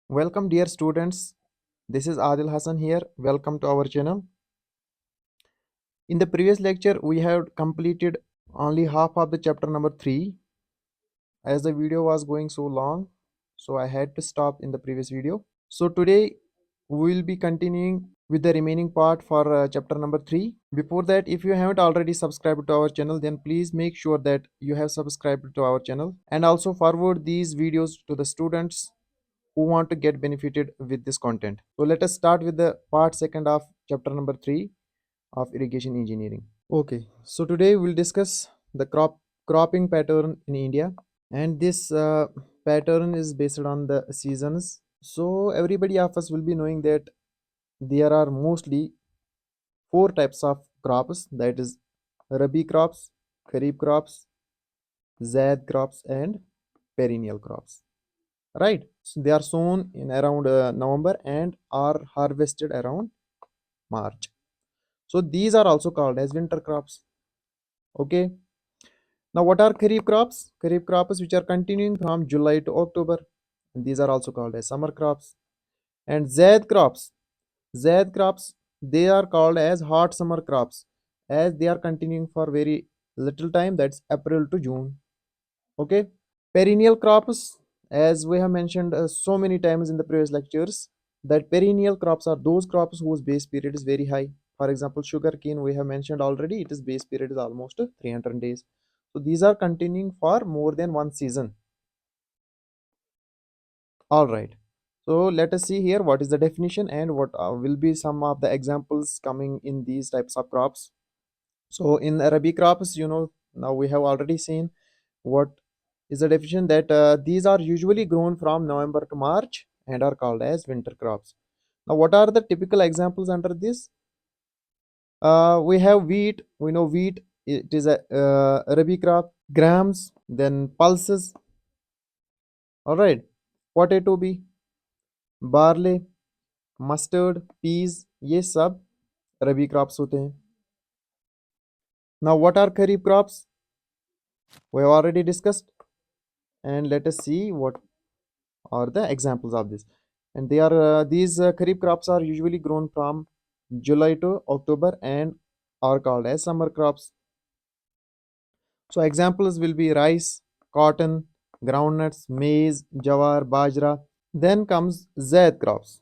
Welcome, dear students. This is Adil Hassan here. Welcome to our channel. In the previous lecture, we have completed only half of the chapter number 3 as the video was going so long. So I had to stop in the previous video. So today, we will be continuing with the remaining part for chapter number 3. Before that, if you haven't already subscribed to our channel, then please make sure that you have subscribed to our channel and also forward these videos to the students who want to get benefited with this content. So let us start with the part second of chapter number 3 of irrigation engineering. Okay, so today we'll discuss the cropping pattern in India, and this pattern is based on the seasons. So everybody of us will be knowing that there are mostly four types of crops, that is rabi crops, kharif crops, zaid crops, and perennial crops, right? So they are sown in around November and are harvested around March. So these are also called as winter crops. Okay. Now what are kharif crops? Kharif crops which are continuing from July to October. And these are also called as summer crops. And zaid crops. Zaid crops, they are called as hot summer crops as they are continuing for very little time, that's April to June. Okay. Perennial crops, as we have mentioned so many times in the previous lectures, that perennial crops are those crops whose base period is very high. For example, sugarcane, we have mentioned already, its base period is almost 300 days. So these are continuing for more than one season. All right. So let us see here what is the definition and what will be some of the examples coming in these types of crops. So in Rabi crops, now we have already seen what is the definition, that these are usually grown from November to March and are called as winter crops. Now, what are the typical examples under this? We have wheat. We know wheat. It is a Rabi crop. Grams, then pulses. All right. Potato be, barley, mustard, peas. ये सब रबी crops होते हैं. Now, what are kharif crops? We have already discussed, and let us see what are the examples of this. And they are these kharif crops are usually grown from July to October and are called as summer crops. So examples will be rice, cotton, groundnuts, maize, jawar, bajra. Then comes zaid crops.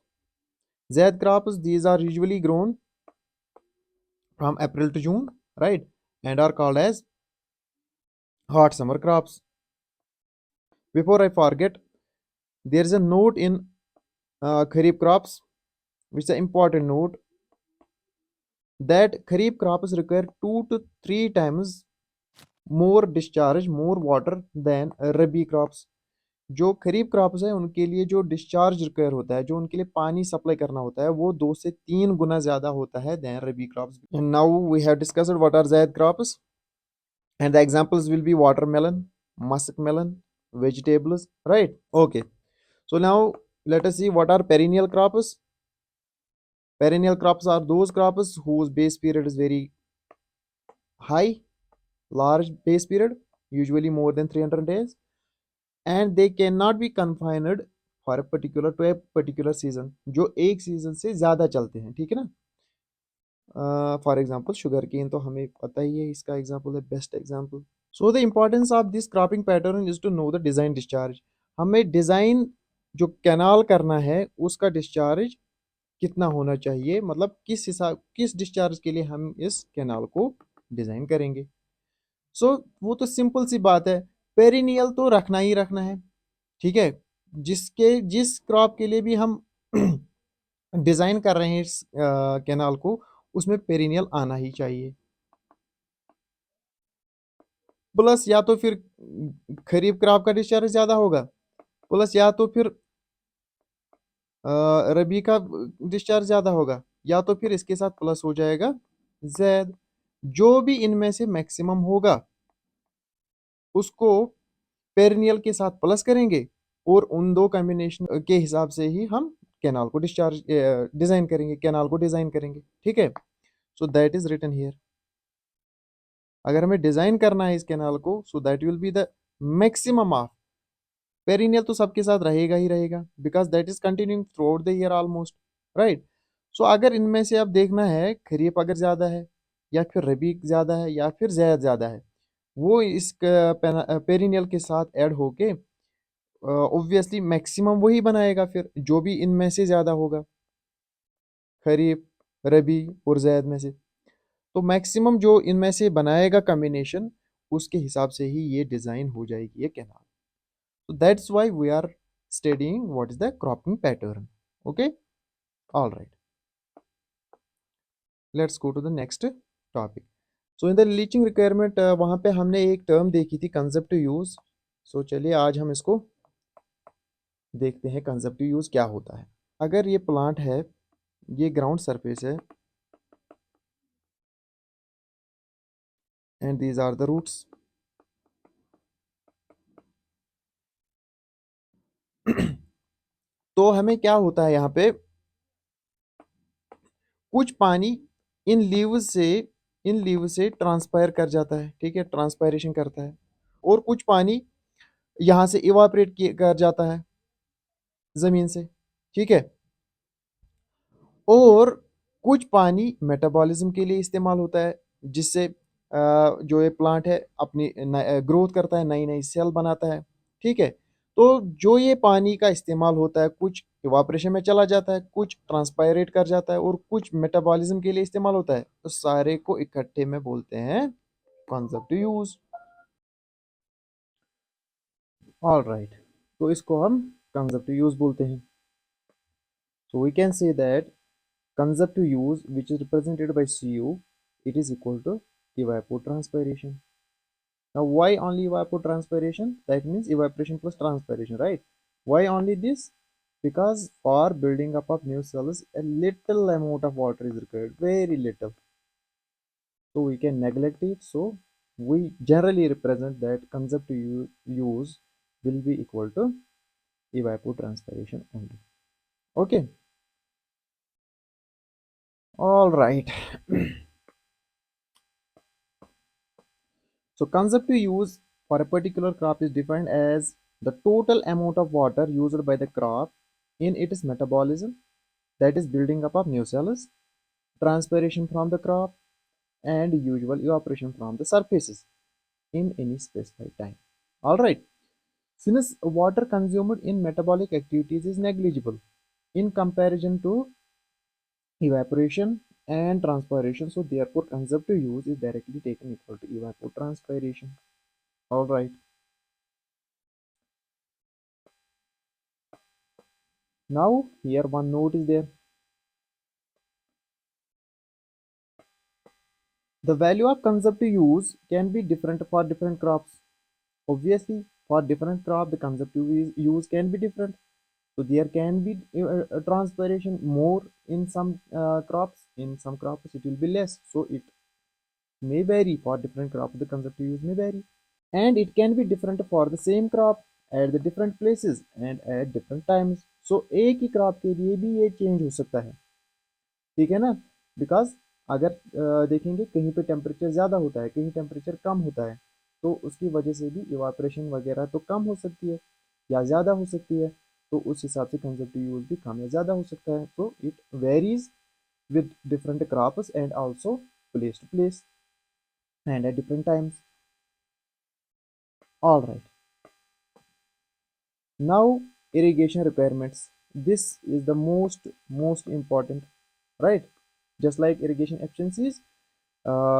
Zaid crops, these are usually grown from April to June, right, and are called as hot summer crops. Before I forget, there is a note in kharif crops, which is an important note, that kharif crops require 2 to 3 times more discharge, more water than rabi crops. जो खरीफ crops है उनके लिए जो discharge require होता है, जो उनके लिए पानी सप्लाई करना होता है, वो 2 से 3 गुना ज्यादा होता है than rabi crops. And now we have discussed what are zaid crops and the examples will be watermelon, musk melon, vegetables, right? Okay, so now let us see what are perennial crops. Perennial crops are those crops whose base period is very high, large base period, usually more than 300 days, and they cannot be confined for a particular to a particular season, जो एक season से ज्यादा चलते हैं, ठीक है ना. For example sugar cane तो हमें पता ही है, इसका एग्जांपल है, best example. So the importance of this cropping pattern is to know the design discharge. हमें डिजाइन जो कैनाल करना है उसका डिस्चार्ज कितना होना चाहिए, मतलब किस डिस्चार्ज के लिए हम इस कैनाल को डिजाइन करेंगे. सो वो तो सिंपल सी बात है, पेरिनियल तो रखना ही रखना है, ठीक है. जिस क्रॉप के लिए भी हम डिजाइन कर रहे हैं इस कैनाल को, उसमें पेरिनियल आना ही चाहिए. प्लस या तो फिर खरीफ क्रॉप का डिस्चार्ज ज्यादा होगा, प्लस या तो फिर रबी का डिस्चार्ज ज्यादा होगा, या तो फिर इसके साथ प्लस हो जाएगा जैद. जो भी इनमें से मैक्सिमम होगा उसको पेरिनियल के साथ प्लस करेंगे और उन दो कॉम्बिनेशन के हिसाब से ही हम कैनाल को डिजाइन करेंगे, कैनाल को डिजाइन करेंगे, ठीक है. So that is written here. अगर हमें डिजाइन करना है इस कैनाल को, so that will be the maximum of perennial तो सबके साथ रहेगा ही रहेगा, because that is continuing throughout the year almost, right. So अगर इनमें से अब देखना है खरीफ अगर ज़्यादा है, या फिर रबी ज़्यादा है, या फिर ज़ैद ज़्यादा है, वो इस पेरिनियल के साथ ऐड होके ऑब्वियसली मैक्सिमम वही बनाएगा, फिर जो भी इनमें से ज़्यादा होगा, खरीफ, रबी और ज़ैद में से। तो मैक्सिमम जो इनमें से बनाएगा कॉम्बिनेशन, उसके हिसाब से ही ये डिज़ाइन हो जाएगी ये canal. So that's why we are studying what is the cropping pattern. Okay, all right. Let's go to the next topic. So in the leaching requirement वहाँ पे हमने एक टर्म देखी थी concept use. So चलिए आज हम इसको देखते हैं concept use क्या होता है। अगर ये प्लांट है, ये ग्राउंड सरफेस है, and these are the roots. तो हमें क्या होता है यहाँ पे, कुछ पानी इन लीव्स से ट्रांसपायर कर जाता है, ठीक है, ट्रांसपायरेशन करता है, और कुछ पानी यहाँ से इवापरेट कर जाता है ज़मीन से, ठीक है। और कुछ पानी मेटाबॉलिज्म के लिए इस्तेमाल होता है, जिससे जो ये प्लांट है अपनी ग्रोथ करता है, नई नई सेल बनाता है, ठीक है। तो जो ये पानी का इस्तेमाल होता है, कुछ इवापरेशन में चला जाता है, कुछ ट्रांसपायरेट कर जाता है, और कुछ मेटाबॉलिज्म के लिए इस्तेमाल होता है, तो सारे को इकट्ठे में बोलते हैं कंजप्टिव यूज। ऑल राइट, तो इसको हम कंजप्टिव यूज बोलते हैं। So we can say that consumptive use, which is represented by Cu, it is equal to evapotranspiration. Now why only evapotranspiration? That means evaporation plus transpiration, right? Why only this? Because for building up of new cells a little amount of water is required, very little, so we can neglect it. So we generally represent that consumptive use will be equal to evapotranspiration only. Okay, all right. So consumptive use for a particular crop is defined as the total amount of water used by the crop in its metabolism, that is building up of new cells, transpiration from the crop, and usual evaporation from the surfaces in any specified time. Alright, since water consumed in metabolic activities is negligible in comparison to evaporation and transpiration, so therefore consumptive use is directly taken equal to evapotranspiration. Alright. Now here one note is there. The value of consumptive use can be different for different crops. Obviously, for different crop, the consumptive use can be different. So there can be transpiration more in some crops. In some crops, it will be less. So it may vary for different crops. The consumptive use may vary, and it can be different for the same crop at the different places and at different times. So एक ही crop के लिए भी ये change हो सकता है, ठीक है ना। बिकॉज अगर देखेंगे कहीं पे टेम्परेचर ज़्यादा होता है, कहीं टेम्परेचर कम होता है, तो उसकी वजह से भी इवापरेशन वगैरह तो कम हो सकती है या ज़्यादा हो सकती है, तो उस हिसाब से कंजप्टिव यूज भी कम या ज़्यादा हो सकता है। तो it varies with different crops and also place to place and at different times. All right, now irrigation requirements. This is the most important, right? Just like irrigation efficiencies,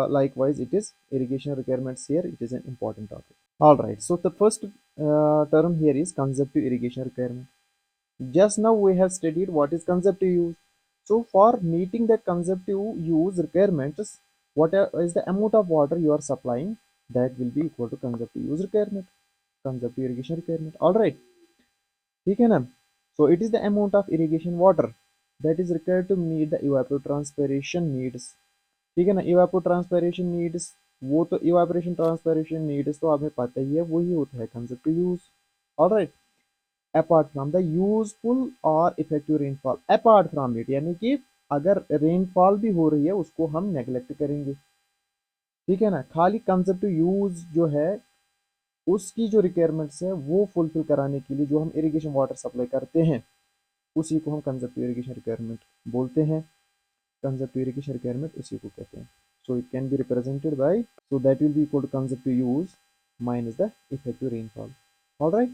likewise it is irrigation requirements. Here it is an important topic. All right, so the first term here is consumptive irrigation requirement. Just now we have studied what is consumptive use. So for meeting that consumptive use requirements, what is the amount of water you are supplying, that will be equal to consumptive use requirement, consumptive irrigation requirement. All right, ठीक है ना। So it is the amount of irrigation water that is required to meet the evapotranspiration needs, ठीक है ना। evapotranspiration needs, वो तो evaporation transpiration needs तो हमें पता ही है, वही होता है consumptive use। all right, apart from the useful or effective rainfall, apart from it यानी कि अगर रेनफॉल भी हो रही है उसको हम नेग्लेक्ट करेंगे, ठीक है ना। खाली कंजप्टिव यूज जो है उसकी जो रिक्वायरमेंट्स है वो फुलफिल कराने के लिए जो हम इरिगेशन वाटर सप्लाई करते हैं, उसी को हम कंजप्टिव इरिगेशन रिक्वायरमेंट बोलते हैं। कंजप्टिव इरिगेशन रिक्वायरमेंट उसी को कहते हैं। So it can be represented by, so that will be equal to consumptive use minus the effective rainfall. Alright,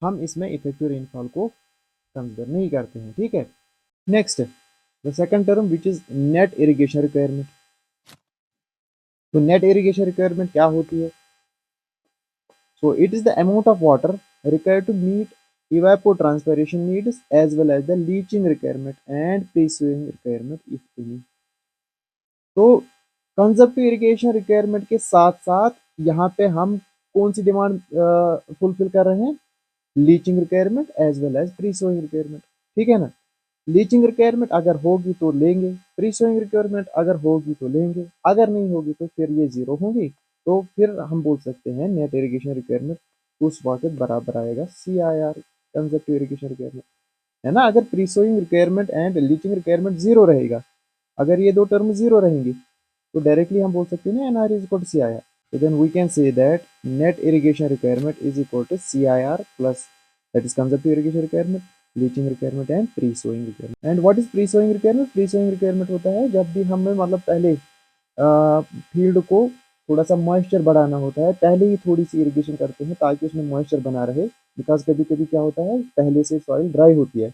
हम इसमें इफेक्टिव रेनफॉल को कंसिडर नहीं करते हैं, ठीक है। Next, the second term which is net irrigation requirement. तो net irrigation requirement क्या होती है? So it is the amount of water required to meet evapotranspiration needs as well as the leaching requirement and pre-sowing requirement if any. तो कंजप्टिव irrigation requirement के साथ साथ यहाँ पे हम कौन सी डिमांड फुलफिल कर रहे हैं? Leaching requirement as well as pre sowing requirement, ठीक है ना। लीचिंग रिक्वायरमेंट अगर होगी तो लेंगे, प्री सोइंग रिक्वायरमेंट अगर होगी तो लेंगे, अगर नहीं होगी तो फिर ये जीरो होंगी। तो फिर हम बोल सकते हैं नेट इरिगेशन रिक्वायरमेंट उस वक्त बराबर आएगा CIR, कंजप्टिव इरिगेशन रिक्वायरमेंट, है ना। अगर pre sowing requirement and leaching requirement zero रहेगा, अगर ये दो टर्म जीरो रहेंगी तो डायरेक्टली हम बोल सकते हैं ना NR is equal to CIR। So then we can say that net irrigation requirement is equal to CIR plus, that is conservative irrigation requirement, leaching requirement and pre-sowing requirement. And what is pre-sowing requirement? Pre-sowing requirement होता है जब भी हमें मतलब पहले field को थोड़ा सा मॉइस्चर बढ़ाना होता है, पहले ही थोड़ी सी इरिगेशन करते हैं ताकि उसमें मॉइस्चर बना रहे। बिकॉज कभी कभी क्या होता है, पहले से सॉइल ड्राई होती है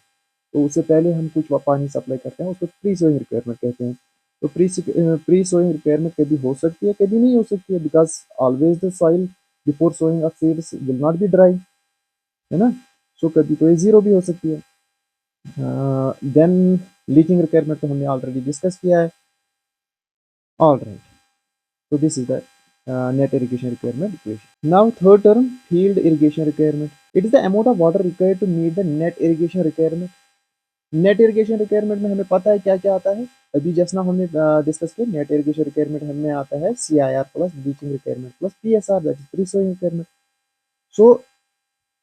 तो उससे पहले हम कुछ पानी सप्लाई करते हैं, उसको प्री सोइंग रिक्वायरमेंट कहते हैं। तो प्री सोइंग रिक्वायरमेंट कभी हो सकती है, कभी नहीं हो सकती है, because always the soil before sowing of seeds will not be dry, है ना। सो कभी तो ये जीरो भी हो सकती है। देन लीचिंग रिक्वायरमेंट तो हमने ऑलरेडी डिस्कस किया है। All right, so this is the net irrigation requirement equation. Now third term, field irrigation requirement. It is the amount of water required to meet the net irrigation requirement. Net irrigation requirement में हमें पता है क्या क्या आता है, अभी just ना हमने डिस्कस किया। नेट इरिगेशन रिक्वायरमेंट हमें आता है CIR plus leaching requirement plus PSR, that is pre sowing requirement. So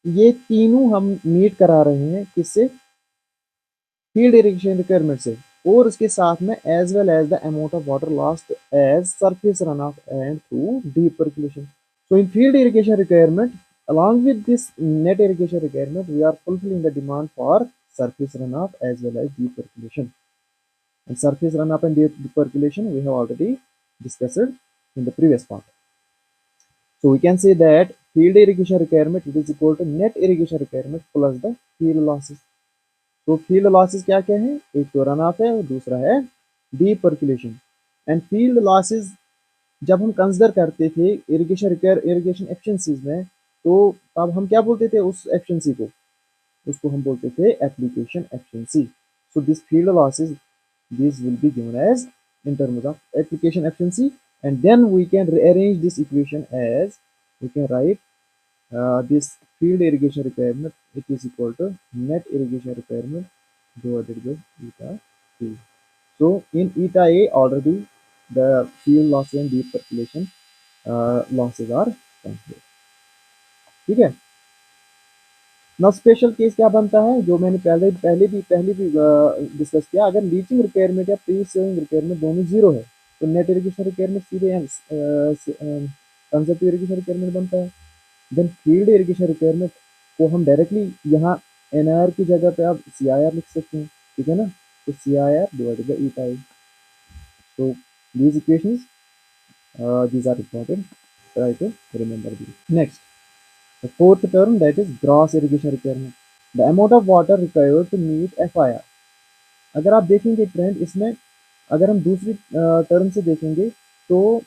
ये तीनों हम मीट करा रहे हैं किससे? फील्ड इरिगेशन रिक्वायरमेंट से, और उसके साथ में as well as the amount of water lost as surface run off and through deep percolation. So in field irrigation requirement along with this net irrigation requirement we are fulfilling the demand for surface runoff as well as deep percolation. And surface runoff and deep percolation we have already discussed in the previous part. So we can say that field irrigation requirement it is equal to net irrigation requirement plus the field losses. तो field losses क्या क्या है? एक तो run of है और दूसरा है deep percolation. And field losses जब हम कंसिडर करते थे इरिगेशन एफिशिएंसीज में, तो तब हम क्या बोलते थे उस एफिशिएंसी को? उसको हम बोलते थे application efficiency. So this field losses, this will be given as in terms of application efficiency, and then we can rearrange this equation as we can write this field irrigation requirement it is equal to net irrigation requirement divided by eta A. So in eta A already the field losses and deep percolation losses are considered, ठीक है। ना special case क्या बनता है, जो मैंने पहले भी डिस्कस किया, अगर लीचिंग रिक्वायरमेंट या प्री सोइंग रिक्वायरमेंट दोनों जीरो है तो नेट इरिगेशन रिक्वायरमेंट सीधे कंजर्वेटिव इरिगेशन रिक्वायरमेंट बनता है। देन फील्ड इरिगेशन रिक्वायरमेंट को हम डायरेक्टली यहाँ NIR की जगह पे आप CIR लिख सकते हैं, ठीक है ना। तो CIR divided by eta A. So these equations these are important, try to remember these. Next, the fourth term, that is gross irrigation requirement, the amount of water required to meet FIR. अगर आप देखेंगे trend इसमें, अगर हम दूसरी term से देखेंगे तो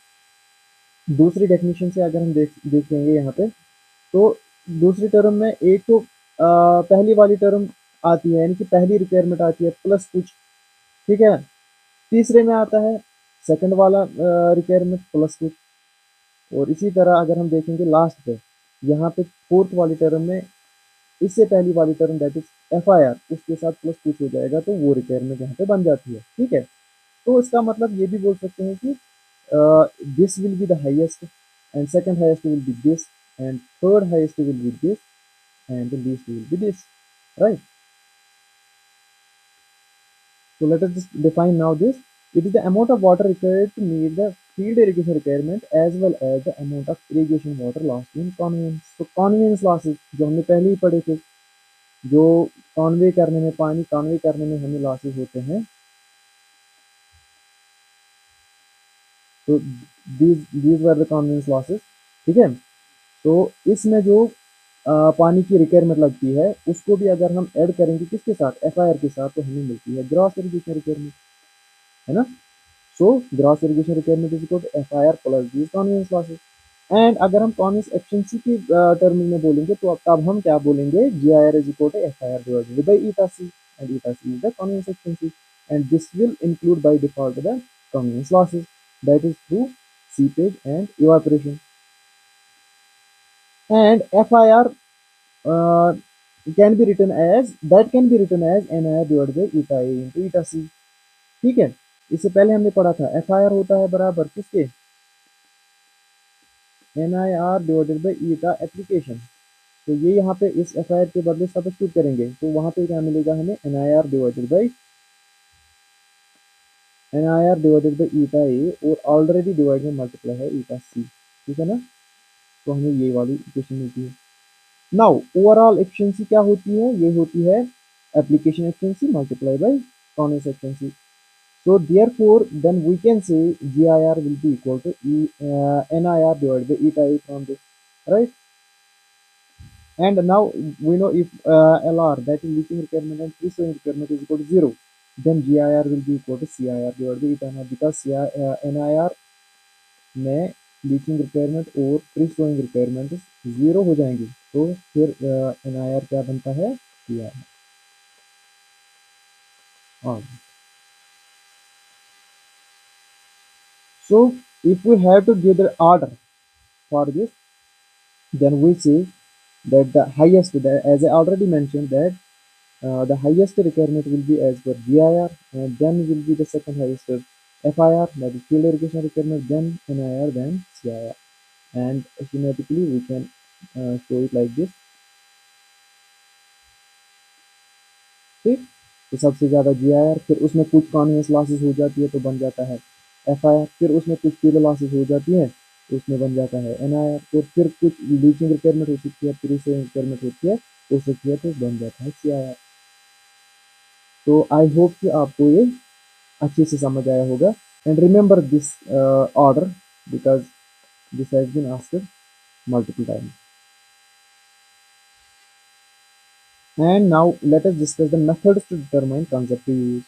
दूसरी डेफिनेशन से अगर हम देखेंगे यहाँ पे, तो दूसरी टर्म में एक तो पहली वाली टर्म आती है, यानी कि पहली रिक्वायरमेंट आती है प्लस कुछ, ठीक है। तीसरे में आता है सेकंड वाला रिक्वायरमेंट प्लस कुछ, और इसी तरह अगर हम देखेंगे लास्ट पे यहाँ पे फोर्थ वाली टर्म में इससे पहली वाली टर्म दैट इज FIR उसके साथ प्लस कुछ हो जाएगा, तो वो रिक्वायरमेंट यहाँ पे बन जाती है, ठीक है। तो इसका मतलब ये भी बोल सकते हैं कि this will be the highest and second highest will be this and third highest will be this and the least will be this, right? So let us just define now this. It is the amount of water required to meet the field irrigation requirement as well as the amount of irrigation water lost in conveyance. तो conveyance losses जो हमने पहले ही पढ़े थे, जो Conway करने में पानी कॉन्वे करने में हमें लॉसेस होते हैं, तो these were the conveyance losses, ठीक है। तो इसमें जो पानी की रिक्वायरमेंट लगती है उसको भी अगर हम ऐड करेंगे किसके साथ, एफ के साथ, तो हमें मिलती है ग्रॉस इरिगेशन रिक्वायरमेंट, है ना। So gross irrigation requirement is equal to F plus these conveyance losses. And अगर हम कॉन्वेंस एफिशिएंसी की टर्म में बोलेंगे तो तब हम क्या बोलेंगे, G I R is equal to F I R divided by eta C, and eta C is the conveyance efficiency, and this will include by default the conveyance losses that is through seepage and evaporation. And F I R can be written as NIR divided by eta A into eta C, ठीक है। इससे पहले हमने पढ़ा था F I are होता है बराबर किसके, NIR divided by eta application. तो ये यहाँ पे इस एफ आई आर के बदले सब्स्टिट्यूट करेंगे तो वहां पे क्या मिलेगा हमें, NIR डिवाइडेड बाई ईटा ए, और ऑलरेडी डिवाइड में मल्टीप्लाई है ईटा सी, ठीक है ना। तो हमें ये वाली इक्वेशन मिलती है। नाउ ओवरऑल एफिशिएंसी क्या होती है, ये होती है application efficiency multiply by conveyance efficiency. So therefore, then we can say GIR will be equal to NIR divided by eta A from this, right? And now we know if LR, that is leaching requirement, and free sowing requirement is equal to 0, then GIR will be equal to CIR divided by eta naught, because NIR में leaching requirement और free sowing requirement zero हो जाएंगी, तो फिर NIR क्या बनता है, CIR। और so if we have to give the order for this, then we say that the highest, as I already mentioned, that the highest requirement will be as per GIR, and then will be the second highest FIR, that is field irrigation requirement, then NIR, then CIR, and schematically we can show it like this, ठीक। तो सबसे ज़्यादा GIR, फिर उसमें कुछ conveyance losses हो जाती है तो बन जाता है FIR, फिर उसमें कुछ फील्ड लॉसेस हो जाती है तो उसमें बन जाता है NIR, तो फिर कुछ लीचिंग रिक्वायरमेंट हो सकती है, फिर से रिक्वायरमेंट होती है हो सकती है, तो बन जाता है CIR। तो आई होप कि आपको ये अच्छे से समझ आया होगा, and remember this order because this has been asked multiple times. And now let us discuss the methods to determine consumptive use.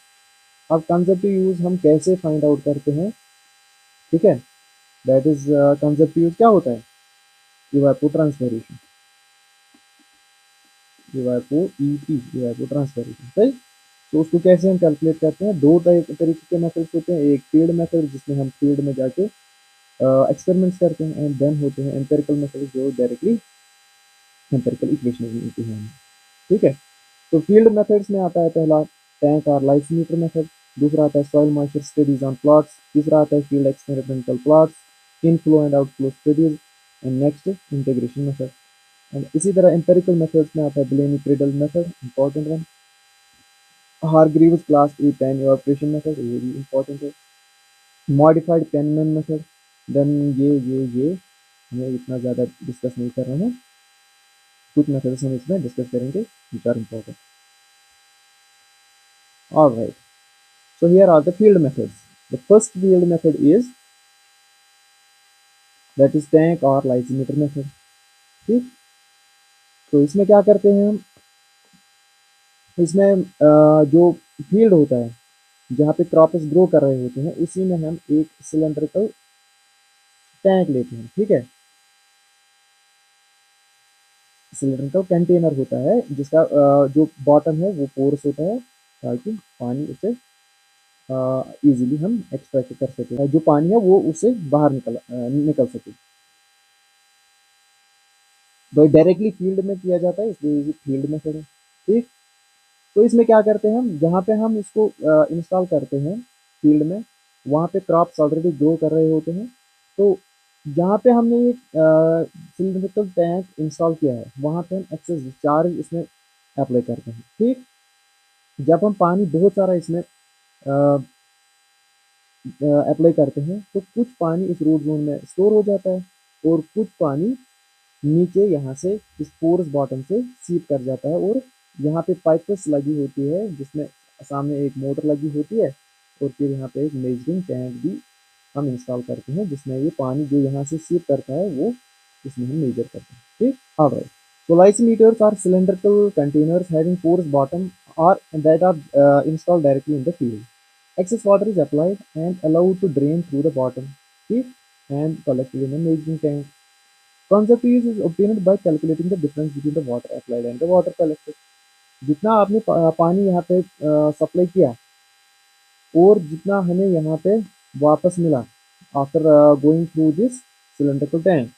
अब कंसेप्टिव यूज हम कैसे फाइंड आउट करते हैं, ठीक है। दैट इज कंसेप्टिव यूज क्या होता है, इवापो ट्रांसफॉर्मेशन, इवापो ट्रांसफॉर्मेशन, सही। तो उसको कैसे हम कैलकुलेट करते हैं, दो तरीके के मेथड्स होते हैं, एक फील्ड मेथड जिसमें हम फील्ड में जाके एक्सपेरिमेंट्स करते हैं, एंड देन होते हैं एम्पिरिकल मेथड जो डायरेक्टली एम्पिरिकल इक्वेशन मिलती है हमें, ठीक है। तो फील्ड मेथड्स में आता है पहला टैंक और लाइसिमीटर मेथड, दूसरा आता है soil moisture studies on plots, तीसरा आता है field experimental plots, inflow and outflow studies, and next integration method. And इसी तरह एम्पिरिकल मेथड्स में आता है blaney criddle method, important one, Hargreaves class A pan evaporation method, ये भी इंपॉर्टेंट है, मॉडिफाइड पेनमैन मेथड, देन ये हमें इतना ज़्यादा डिस्कस नहीं कर रहे हैं, कुछ मेथड्स हम इसमें डिस्कस करेंगे which are important. Alright, so here are the field methods. The first field method is that is tank or lysimeter method, ठीक। तो इसमें क्या करते हैं हम, इसमें जो फील्ड होता है जहाँ पे क्रॉप्स ग्रो कर रहे होते हैं उसी में हम एक सिलेंड्रिकल टैंक लेते हैं, ठीक है। सिलेंड्रिकल कंटेनर होता है जिसका जो बॉटम है वो पोर्स होता है ताकि पानी उसे इजीली हम एक्सट्रैक्ट कर सके, जो पानी है वो उससे बाहर निकल सके। तो डायरेक्टली फील्ड में किया जाता है इसलिए ये फील्ड मेथड है, ठीक। तो इसमें क्या करते हैं हम, जहाँ पे हम इसको इंस्टॉल करते हैं फील्ड में, वहाँ पे क्रॉप्स ऑलरेडी ग्रो कर रहे होते हैं, तो जहाँ पे हमने ये सिलिंड्रिकल टैंक इंस्टॉल किया है वहाँ पे हम एक्सेस चार्ज इसमें अप्लाई करते हैं, ठीक। जब हम पानी बहुत सारा इसमें अप्लाई करते हैं तो कुछ पानी इस रूट जोन में स्टोर हो जाता है और कुछ पानी नीचे यहाँ से इस पोरस बॉटम से सीप कर जाता है और यहाँ पे पाइप्स लगी होती है जिसमें सामने एक मोटर लगी होती है और फिर यहाँ पे एक मेजरिंग टैंक भी हम इंस्टॉल करते हैं जिसमें ये पानी जो यहाँ से सीप करता है वो इसमें हम मेजर करते हैं ठीक alright so lysimeters are cylindrical containers having porous bottom or that are installed directly in the field excess water is applied and allowed to drain through the bottom ठीक and collected in a measuring tank concept use is obtained by calculating the difference between the water applied and the water collected जितना आपने पानी यहाँ पे supply किया और जितना हमें यहाँ पे वापस मिला after going through this cylindrical tank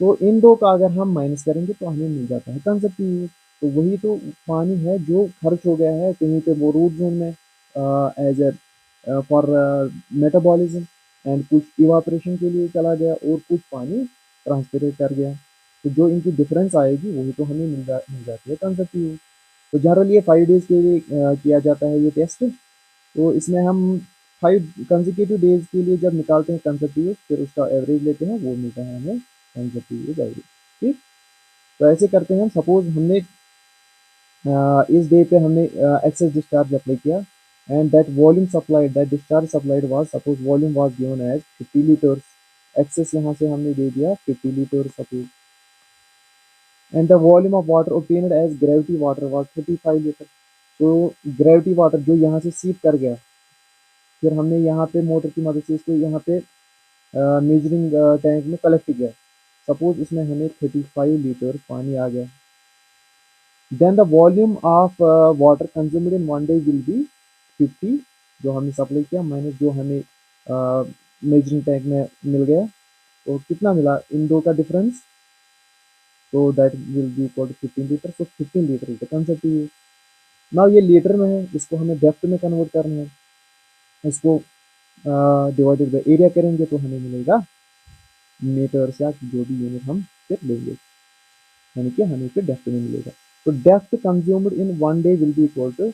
तो इन दो का अगर हम माइनस करेंगे तो हमें मिल जाता है कंजप्टिव यूज तो वही तो पानी है जो खर्च हो गया है कहीं पे वो रूट जोन में as a for metabolism and कुछ इवापोरेशन के लिए चला गया और कुछ पानी ट्रांसपिरेट कर गया तो जो इनकी डिफरेंस आएगी वही तो हमें मिल जाती है कंजप्टिव यूज तो जनरली ये 5 डेज के लिए किया जाता है ये टेस्ट तो इसमें हम 5 कंजिक्यूटिव डेज के लिए जब निकालते हैं कंजप्टिव फिर उसका एवरेज लेते हैं वो मिलता है हमें कंजप्टिव एवरेज ठीक तो ऐसे करते हैं सपोज हमने इस डे पे हमने एक्सेस डिस्चार्ज अप्लाई किया and that volume supplied that discharge supplied was suppose volume was given as 50 litres excess यहाँ से हमने दे दिया 50 litre suppose and the volume of water obtained as gravity water was 35 litre तो gravity water जो यहाँ से सीप कर गया फिर हमने यहाँ पे मोटर की मदद से इसको यहाँ पे मेजरिंग टैंक में कलेक्ट किया सपोज इसमें हमें 35 लीटर पानी आ गया then the volume of water consumed in one day will be 50 जो हमने सप्लाई किया माइनस जो हमें मेजरिंग टैंक में मिल गया तो कितना मिला इन दो का डिफरेंस तो that will be equal to 15 litre so 15 litre is the consumptive now ये लीटर में है इसको हमें डेप्थ में कन्वर्ट करना है इसको डिवाइडेड बाय एरिया करेंगे तो हमें मिलेगा मीटर या जो भी यूनिट हम फिर लेंगे यानी कि हमें फिर डेप्थ में मिलेगा तो depth consumed in one day will be equal to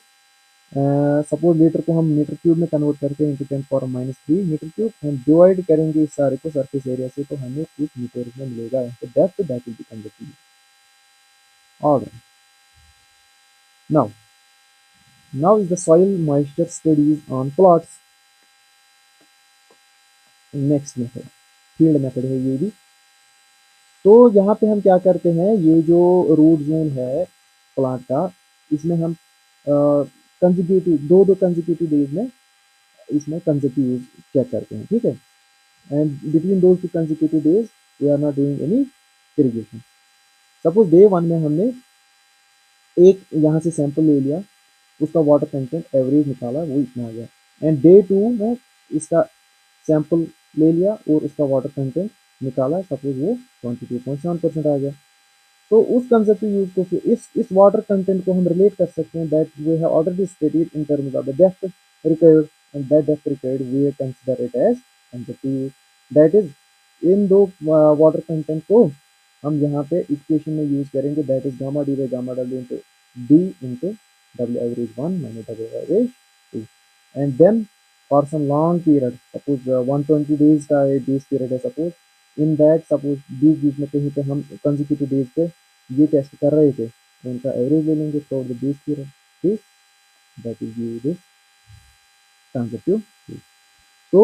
suppose litre को हम मीटर क्यूब में कन्वर्ट करते हैं इंटू 10⁻³ मीटर क्यूब हम डिवाइड करेंगे इस सारे को सरफेस एरिया से तो हमें कुछ मीटर में मिलेगा तो depth that will be consumptive alright now is the soil moisture studies on plots next method field method है ये भी तो यहाँ पे हम क्या करते हैं ये जो रूट जोन है प्लांट का इसमें हम कंजिक्यूटिव दो कंजिक्यूटिव डेज में इसमें कंजप्टिव यूज चेक करते हैं ठीक है and between those two consecutive days we are not doing any irrigation suppose day 1 में हमने एक यहाँ से सैंपल ले लिया उसका वाटर कंटेंट एवरेज निकाला वो इतना आ गया एंड डे 2 में इसका सैंपल ले लिया और उसका वाटर कंटेंट निकाला सपोज वो 22.7% आ गया तो उस कंजप्टिव यूज को फिर इस वाटर कंटेंट को हम रिलेट कर सकते हैं that we have already studied in terms of the depth required and that depth required we consider it as consumptive use that is in दो वाटर कंटेंट को हम यहाँ पे इक्वेशन में यूज करेंगे that is gamma D by gamma W into D into W average 1 minus W average 2 and then for some long period suppose 120 days का base period है suppose in that suppose बीच बीच में कहीं पे हम कंजिक्यूटिव डेज पे ये टेस्ट कर रहे थे तो उनका एवरेज ले लेंगे थ्रू द बेस पीरियड ठीक that is give this consumptive so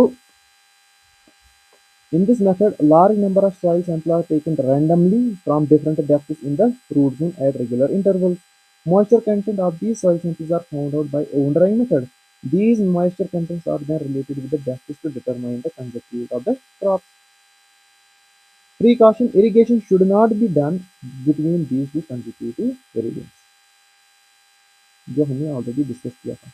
in this method large number of soil samples are taken randomly from different depths in the root zone at regular intervals moisture content of these soil samples are found out by own drying method these moisture contents are then related with the depths to determine the conjecture of the crop precaution irrigation should not be done between these two consecutive irrigations जो हमने already discuss किया था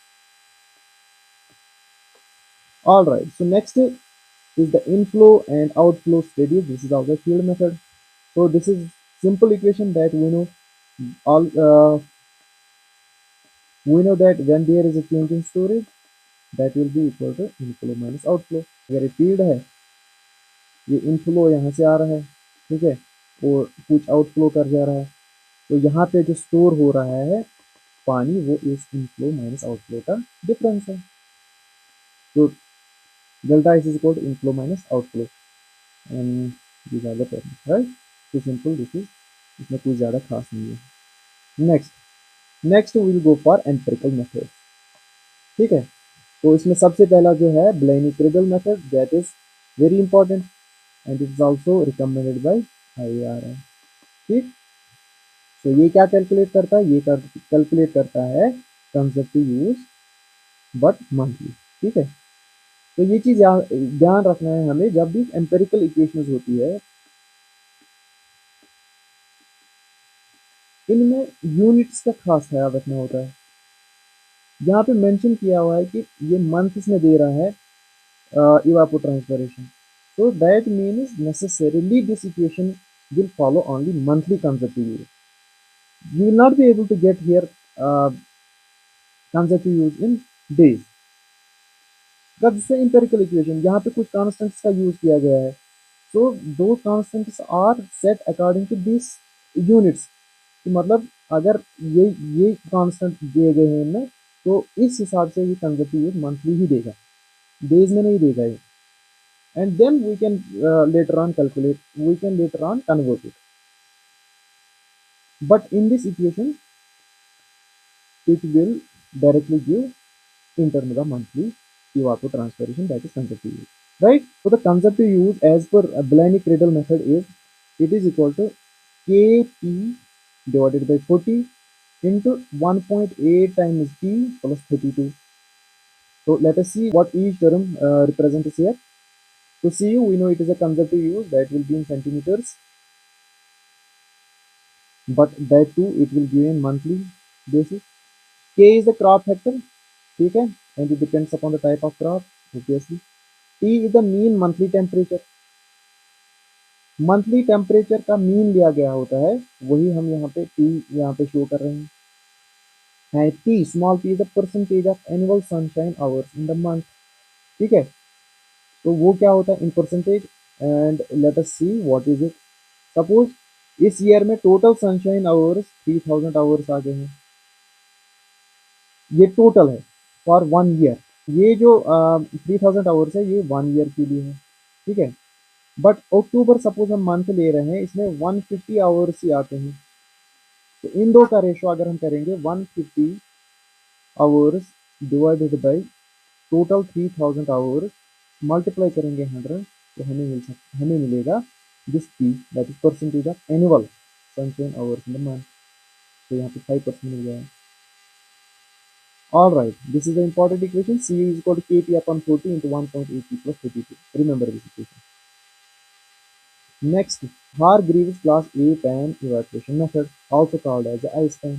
all right so next is the inflow and outflow study this is also field method so this is simple equation that we know all we know that when there is a change in storage that will be equal to inflow minus outflow अगर ये field है ये inflow यहाँ से आ रहा है ठीक है और कुछ आउटफ्लो कर जा रहा है तो यहाँ पे जो स्टोर हो रहा है पानी वो इस इनफ्लो माइनस आउटफ्लो का डिफरेंस है So delta S is equal to inflow minus outflow, and these are the terms, right? So simple, this is, इसमें कुछ ज़्यादा खास नहीं है। Next we will go for empirical method. ठीक है, तो इसमें सबसे पहला जो है Blaney-Criddle method, that is very important and it is also recommended by IARI। ठीक, तो ये क्या कैलकुलेट करता है, ये कैलकुलेट करता है कंजप्टिव यूज बट मंथली। ठीक है, तो ये चीज ध्यान रखना है हमें, जब भी एम्पेरिकल इक्वेशंस होती है इनमें यूनिट्स का खास ख्याल रखना होता है। यहाँ पे मेंशन किया हुआ है कि ये मंथ्स में दे रहा है evapotranspiration, so that means necessarily this equation will follow only monthly conservative use. You will not be able to get here conservative use in days, because this is an empirical equation, यहाँ पे कुछ constants का use किया गया है, so those constants are set according to these units। तो मतलब अगर ये कांस्टेंट दिए गए हैं इनमें, तो इस हिसाब से ये कंजर्वेटिव यूज मंथली ही देगा, डेज में नहीं देगा ये। And then we can later on calculate, we can later on convert it, but in this equation it will directly give in terms of the monthly evapotranspiration, that is conservative use, right? So the conservative use as per Blaney-Criddle method is, it is equal to Kp divided by 40 into 1.8 times P plus 32. So let us see what each term represents here. So Cu, we know it is a conservative use, that will be in centimeters, but that too it will give in monthly basis. K is the crop factor, ठीक है, and it depends upon the type of crop obviously. T is the mean monthly temperature, monthly temperature का mean लिया गया होता है, वही हम यहाँ पे T यहाँ पे शो कर रहे हैं। T small p is the percentage of annual sunshine hours in the month। ठीक है, तो वो क्या होता है in percentage, and let us see what is it. Suppose इस ईयर में टोटल सनशाइन आवर्स 3000 आवर्स आ गए हैं, ये टोटल है फॉर 1 ईयर। ये जो 3000 आवर्स है ये 1 ईयर के लिए है। ठीक है, बट अक्टूबर सपोज हम मंथ ले रहे हैं, इसमें 150 आवर्स ही आते हैं, तो इन दो का रेशो अगर हम करेंगे 150 hours divided by total 3000 hours multiply करेंगे 100, तो हमें मिलेगा this P, that is percentage of annual sunshine hours in the month. तो यहाँ पे 5% मिल गया। All right, this is the important equation. C is equal to Kp upon 40 into 1.8 plus 32. Remember this equation. Next, Hargreaves class A pan evaporation method, also called as the ice pan.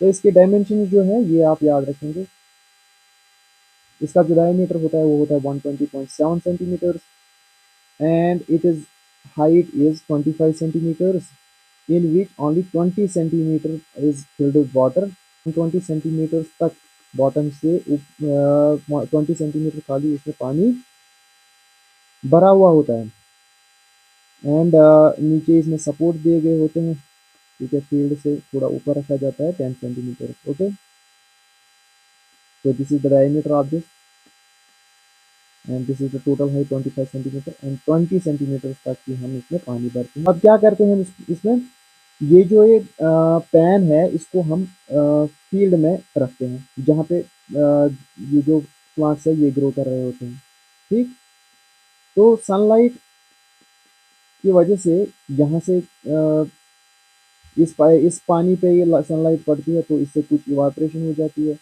तो इसके dimension जो है ये आप याद रखेंगे। इसका जो डायमीटर होता है वो होता है 120.7 centimetre, and it is height is 25 centimeters, in which only 20 centimeter is filled with water। 20 centimetre तक बॉटम से 20 सेंटीमीटर खाली इसमें पानी भरा हुआ होता है, एंड नीचे इसमें सपोर्ट दिए गए होते हैं। ठीक है, फील्ड से थोड़ा ऊपर रखा जाता है 10 centimetre. Okay, so this is the diameter of this and this is the total height 25 centimetre and 20 centimetre तक की हम इसमें पानी भरते हैं। अब क्या करते हैं इसमें, ये जो ये पैन है इसको हम फील्ड में रखते हैं, जहाँ पे ये जो प्लांट्स है ये ग्रो कर रहे होते हैं। ठीक, तो सनलाइट की वजह से यहाँ से इस पानी पे ये सनलाइट पड़ती है, तो इससे कुछ इवापोरेशन हो जाती है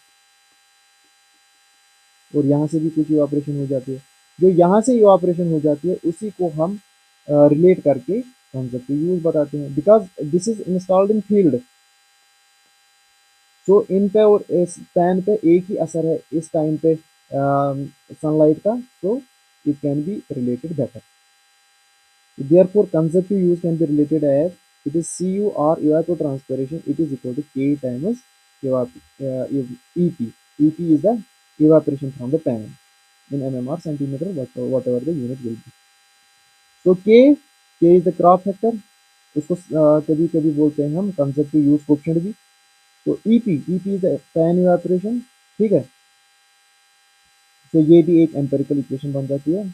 और यहाँ से भी कुछ इवापोरेशन हो जाती है। जो यहाँ से इवापोरेशन हो जाती है उसी को हम रिलेट करके कंजप्टिव यूज बताते हैं, because this is installed in field. So इन पे और इस पैन पे एक ही असर है इस टाइम पे सनलाइट का, सो it can be related better. Therefore, conservative use can be related as it is Cu or evapotranspiration. It is equal to K times EP. EP is the evaporation from the pan in mm or centimeter, whatever the unit will be. So K is the crop factor. उसको कभी कभी बोलते हैं हम conservative use coefficient भी। तो EP is the pan evaporation. ठीक है, तो ये भी एक एम्पिरिकल इक्वेशन बन जाती है।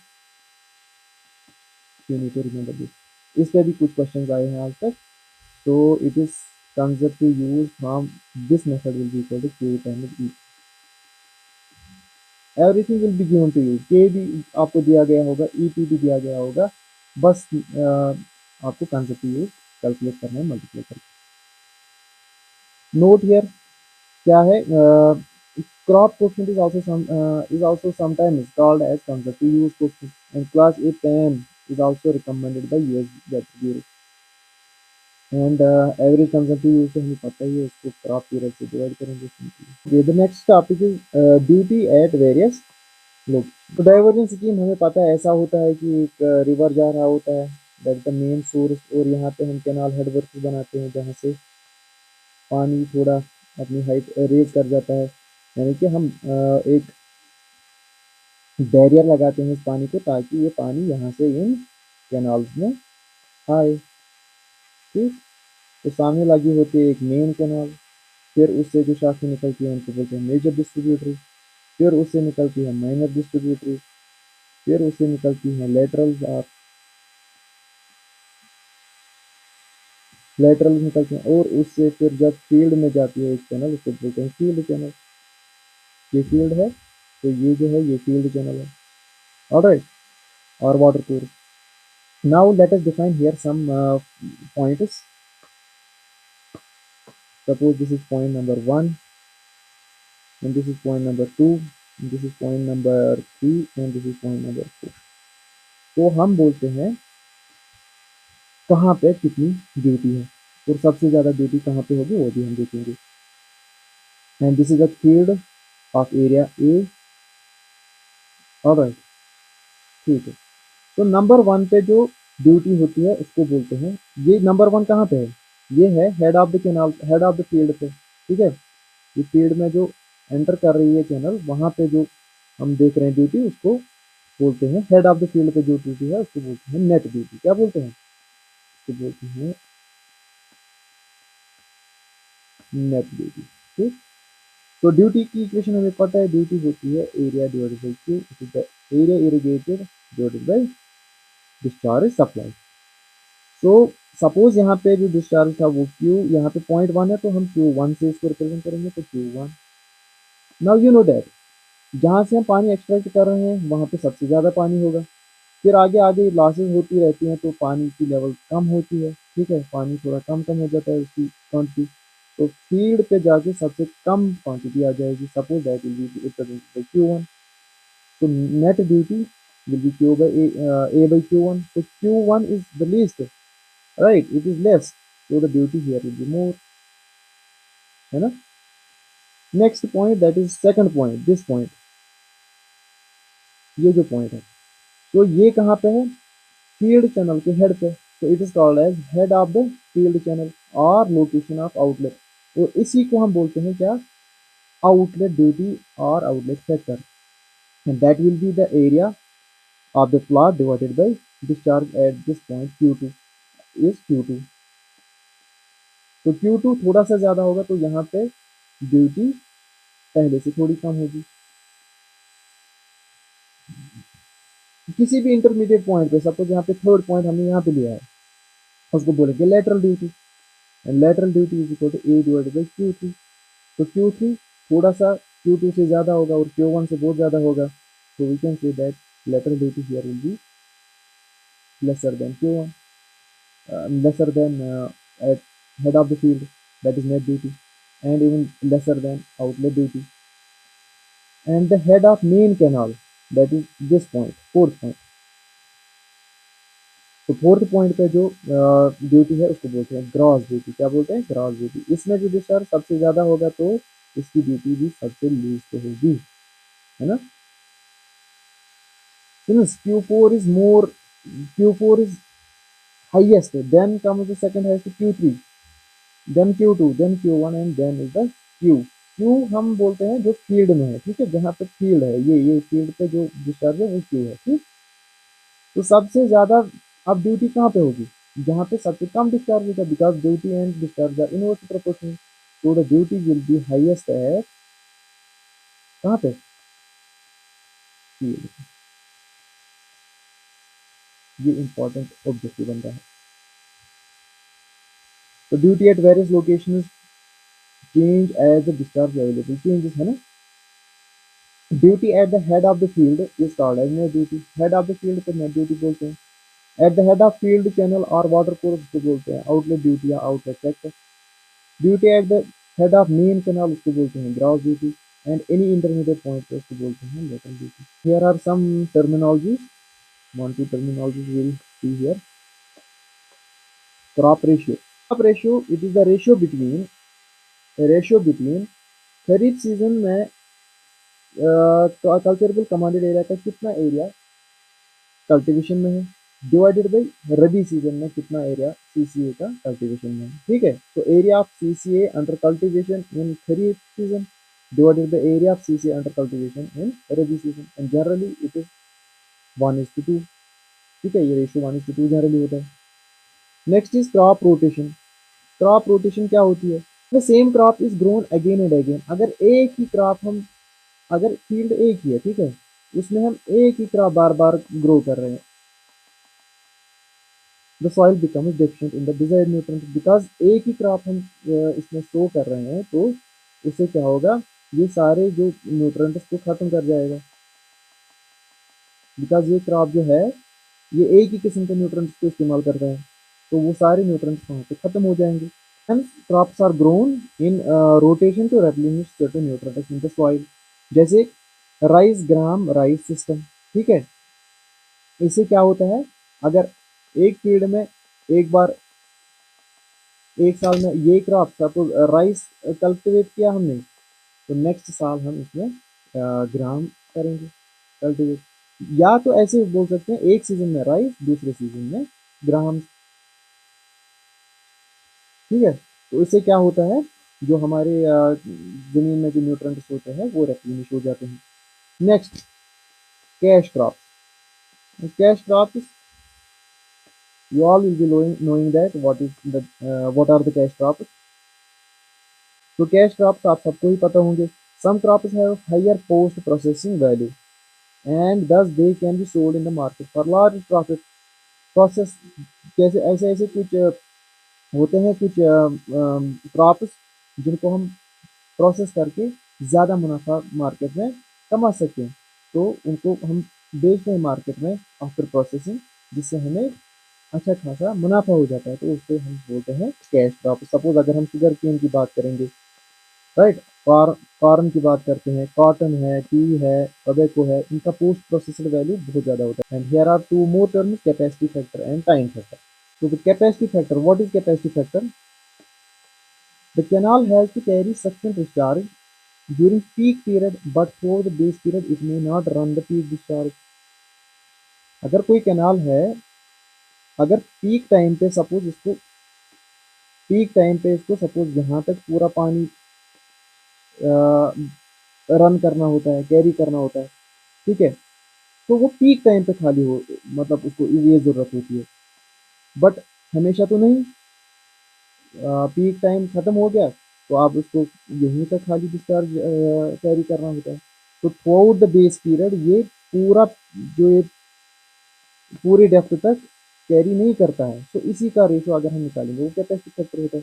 You need to remember this. इस पे भी कुछ क्वेश्चंस आए हैं आज तक। So it is concept to use from this method will be equal to Q times E. Everything will be given to you. K भी आपको दिया गया होगा, EP भी दिया गया होगा, बस आपको concept to use कैलकुलेट करना है, मल्टीप्लाई करना है। नोट हियर क्या है, crop quotient is also sometimes called as concept to use quotient, and class A PAM is also recommended by US Weather Bureau. And average consumptive use तो हमें पता ही है, इसको क्रॉप पीरियड से डिवाइड करेंगे simply. The next topic is duty at various लोग। तो diversion scheme हमें पता है ऐसा होता है कि एक रिवर जा रहा होता है, दैट द मेन सोर्स, और यहाँ पे हम कैनाल हेडवर्क्स बनाते हैं जहाँ से पानी थोड़ा अपनी हाइट रेज कर जाता है, यानी कि हम एक बैरियर लगाते हैं इस पानी को ताकि ये पानी यहाँ से इन कैनाल्स में आए। ठीक, तो सामने लगी होती है एक मेन कैनाल, फिर उससे जो शाखें निकलती हैं उनको बोलते हैं मेजर डिस्ट्रीब्यूटरी, फिर उससे निकलती है माइनर डिस्ट्रीब्यूटरी, फिर उससे निकलती हैं लेटरल्स, आप लेटरल्स निकलते हैं, और उससे फिर जब फील्ड में जाती है एक चैनल उसको बोलते हैं फील्ड चैनल। ये फील्ड है तो ये जो है ये फील्ड चैनल है। ऑलराइट, और water course. Now let us define here some points. Suppose this is point number 1 and this is point number 2 and this is point number 3 and this is point number 4। तो हम बोलते हैं कहाँ पे कितनी duty है, और सबसे ज़्यादा ड्यूटी कहाँ पे होगी वो भी हम देखेंगे। And this is a field of area A. Alright, ठीक है। तो नंबर 1 पे जो ड्यूटी होती है उसको बोलते हैं, ये नंबर 1 कहाँ पे है, ये है head of the canal, head of the field पे। ठीक है, ये फील्ड में जो एंटर कर रही है चैनल, वहाँ पे जो हम देख रहे हैं ड्यूटी उसको बोलते हैं हेड ऑफ द फील्ड पे जो ड्यूटी है उसको बोलते हैं नेट ड्यूटी। क्या बोलते हैं, उसको बोलते हैं नेट ड्यूटी। ठीक, तो ड्यूटी की इक्वेशन हमें पता है, ड्यूटी होती है area divided by Q, it is the area irrigated divided by discharge supply. So suppose यहाँ पे जो डिस्चार्ज था वो क्यू, यहाँ पे पॉइंट 1 है तो हम Q1 से इसको रिप्रेजेंट करेंगे, तो Q1। Now you know that जहाँ से हम पानी एक्सट्रैक्ट कर रहे हैं वहाँ पे सबसे ज़्यादा पानी होगा, फिर आगे आगे लॉसेज होती रहती हैं तो पानी की लेवल कम होती है। ठीक है, पानी थोड़ा कम कम हो जाता है उसकी क्वांटिटी, तो फील्ड पे जाके सबसे कम क्वांटिटी आ जाएगी। Suppose that will B represented bye Q1, so net duty will be Q by A by Q1, so Q1 is the least, right, it is less, so the duty here will be more, है ना। Next point that is second point, this point, ये जो point है, तो ये कहाँ पे है, फील्ड चैनल के हेड पे, तो it is called as head of the field channel और लोकेशन ऑफ आउटलेट, और इसी को हम बोलते हैं क्या, आउटलेट ड्यूटी और outlet factor, and that will be the area of the flood divided by discharge at this point Q2 is Q2। तो Q2 थोड़ा सा ज़्यादा होगा तो यहाँ पे ड्यूटी पहले से थोड़ी कम होगी। किसी भी इंटरमीडिएट पॉइंट पे, सपोज यहाँ पे थर्ड पॉइंट हमने यहाँ पे लिया है, उसको बोलेंगे lateral duty, and lateral duty is equal to A divided by Q3। तो Q3 थोड़ा सा Q2 से ज़्यादा होगा और Q1 से बहुत ज़्यादा होगा, तो we can say that lateral duty here will be lesser than Q1, lesser than at head of the field, that is net duty, and even lesser than outlet duty, and the head of main canal, that is this point, fourth point। तो fourth point पे जो duty है उसको बोलते हैं gross duty. क्या बोलते हैं, ग्रॉस ड्यूटी। इसमें जो डिस्चार्ज सबसे ज्यादा होगा तो इसकी ड्यूटी भी सबसे लीस्ट होगी, है ना। Since Q4 is more, Q4 is highest, then comes the second highest Q3, then Q2, then Q1 and then is the Q। Q हम बोलते हैं जो फील्ड में है, ठीक है, जहाँ पे फील्ड है, ये फील्ड पे जो डिस्चार्ज है वो Q है। ठीक, तो सबसे ज्यादा अब ड्यूटी कहाँ पे होगी, जहाँ पे सबसे कम डिस्चार्ज होगा, because duty and discharge are inversely proportional, तो the duty will be highest है कहाँ पे, फील्ड, ये इंपॉर्टेंट ऑब्जेक्टिव बन रहा है। तो duty at various location change as the discharge available changes है ना। Duty at the head of the field is called as net duty, head of the field को नेट ड्यूटी बोलते हैं। At the head of field channel और water course को बोलते हैं outlet duty या outlet sector. Duty at the head of main canal उसको बोलते हैं gross duty, and any intermediate point पे उसको बोलते हैं lateral duty. Here are some terminologies, one two terminologies we'll see here. Crop ratio, it is the ratio between kharif season में culturable commanded area का कितना एरिया कल्टीवेशन में है, divided by rabi season में कितना एरिया सीसीए का cultivation में है। ठीक है, तो area of CCA under cultivation in kharif season divided by area of CCA under cultivation in rabi season, and generally it is 1:2। ठीक है, ये रेशियो 1:2 जनरली होता है। Next is crop rotation. Crop rotation क्या होती है, the same crop is grown again and again. अगर एक ही क्रॉप हम, अगर फील्ड एक ही है, ठीक है, उसमें हम एक ही क्रॉप बार बार ग्रो कर रहे हैं, the soil becomes deficient in the desired nutrient. Because एक ही क्रॉप हम इसमें सो कर रहे हैं, तो उससे क्या होगा, ये सारे जो न्यूट्रिएंट्स को खत्म कर जाएगा। बिकॉज ये क्रॉप जो है ये एक ही किस्म के न्यूट्रिएंट्स को इस्तेमाल करता है, तो वो सारे न्यूट्रिएंट्स वहाँ पे खत्म हो जाएंगे। Hence, crops are grown in rotation to replenish certain nutrients in the soil. जैसे राइस ग्राम राइस सिस्टम। ठीक है, इससे क्या होता है, अगर एक फील्ड में एक बार एक साल में ये क्रॉप सपोज राइस कल्टीवेट किया हमने, तो नेक्स्ट साल हम इसमें ग्राम करेंगे कल्टीवेट, या तो ऐसे बोल सकते हैं एक सीजन में राइस दूसरे सीजन में ग्राम। ठीक है, तो इससे क्या होता है, जो हमारे जमीन में जो न्यूट्रिएंट्स होते हैं वो रेप्लेनिश हो जाते हैं। Next, cash crops. Cash crops, you all will be knowing that what are the cash crops। तो कैश क्रॉप्स आप सबको ही पता होंगे। Some crops have higher post processing value and thus they can be sold in the market for large profit। Process कैसे, ऐसे ऐसे कुछ होते हैं कुछ क्रॉप्स जिनको हम प्रोसेस करके ज़्यादा मुनाफा मार्केट में कमा सकते हैं, तो उनको हम बेचते हैं मार्केट में आफ्टर प्रोसेसिंग, जिससे हमें अच्छा खासा मुनाफा हो जाता है, तो उससे हम बोलते हैं कैश क्रॉप। सपोज अगर हम शुगर केन की बात करेंगे, राइट, कॉर्न की बात करते हैं, कॉटन है, टी है, टोबैको है, इनका पोस्ट प्रोसेस्ड वैल्यू बहुत ज़्यादा होता है। And here are two more terms, capacity factor and time factor. तो the capacity factor, what is capacity factor? The canal has to carry sufficient discharge during peak period, but for the base period it may not run the peak discharge। अगर कोई canal है, अगर peak time पे suppose इसको, peak time पे इसको suppose यहाँ तक पूरा पानी रन करना होता है, कैरी करना होता है, ठीक है, तो वो पीक टाइम पे खाली हो, मतलब उसको ये ज़रूरत होती है। बट हमेशा तो नहीं, पीक टाइम ख़त्म हो गया तो आप उसको यहीं तक खाली डिस्चार्ज कैरी करना होता है। तो थ्रू द बेस पीरियड ये पूरा, जो ये पूरी डेप्थ तक कैरी नहीं करता है, तो इसी का रेशो अगर हम निकालेंगे वो कैपेसिटी फैक्टर होता है।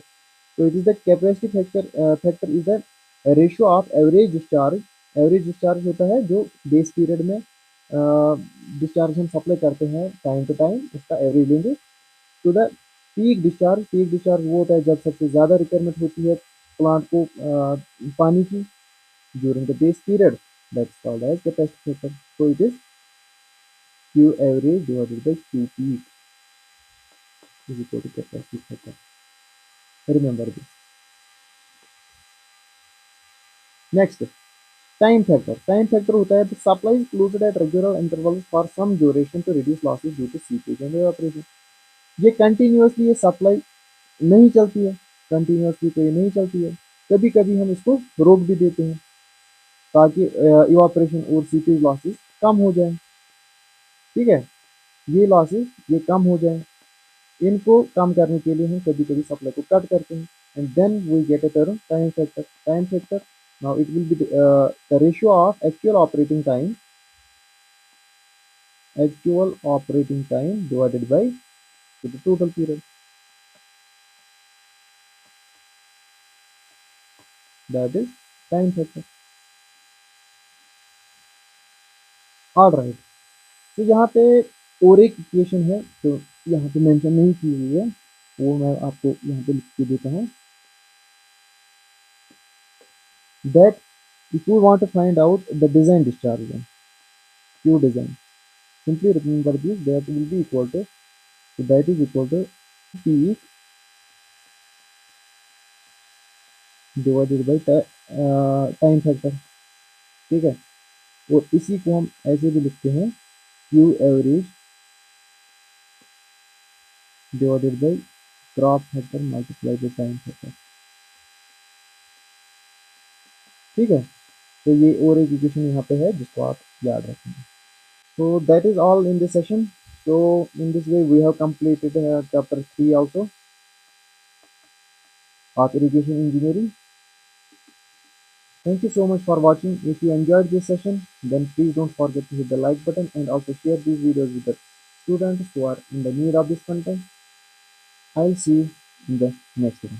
तो it is the capacity factor is the ratio of average discharge. Average discharge होता है जो बेस पीरियड में डिस्चार्ज हम सप्लाई करते हैं टाइम टू टाइम, उसका एवरेज लेंगे, to the peak discharge. Peak discharge वो होता है जब सबसे ज़्यादा रिक्वायरमेंट होती है प्लांट को पानी की, during the base period, that's called as capacity factor. so it is Q average divided by Q peak is equal to capacity factor. Remember this. Next, time factor। Time factor होता है the supply is closed at regular intervals for some duration to reduce losses due to seepage and evaporation। ये continuously ये supply नहीं चलती है, continuously तो ये नहीं चलती है, कभी कभी हम इसको रोक भी देते हैं ताकि इवापोरेशन और सीपेज लॉसेस कम हो जाए। ठीक है, ये लॉसेस ये कम हो जाए, इनको कम करने के लिए हम कभी कभी सप्लाई को कट करते हैं, and then we get a term time factor. Time factor, now it will be the ratio of actual operating time actual operating time divided by the total period, that is time factor. Alright, तो यहाँ पे और एक equation है जो यहाँ पे mention नहीं की हुई है, वो मैं आपको यहाँ पे लिख के देता हूँ, that if we want to find out the design discharge then Q design, simply remember this, that will be equal to, so that is equal to P divided by time factor, ठीक है। और इसी को हम ऐसे भी लिखते हैं, Q average divided by crop factor multiply by time factor, ठीक है। तो ये और एक इक्वेशन यहाँ पे है जिसको आप याद रखेंगे। So that is all in this session. So in this way we have completed chapter 3 also of irrigation engineering. Thank you so much for watching. If you enjoyed this session, then please don't forget to hit the like button and also share these videos with the students who are in the need of this content. I'll see you in the next one.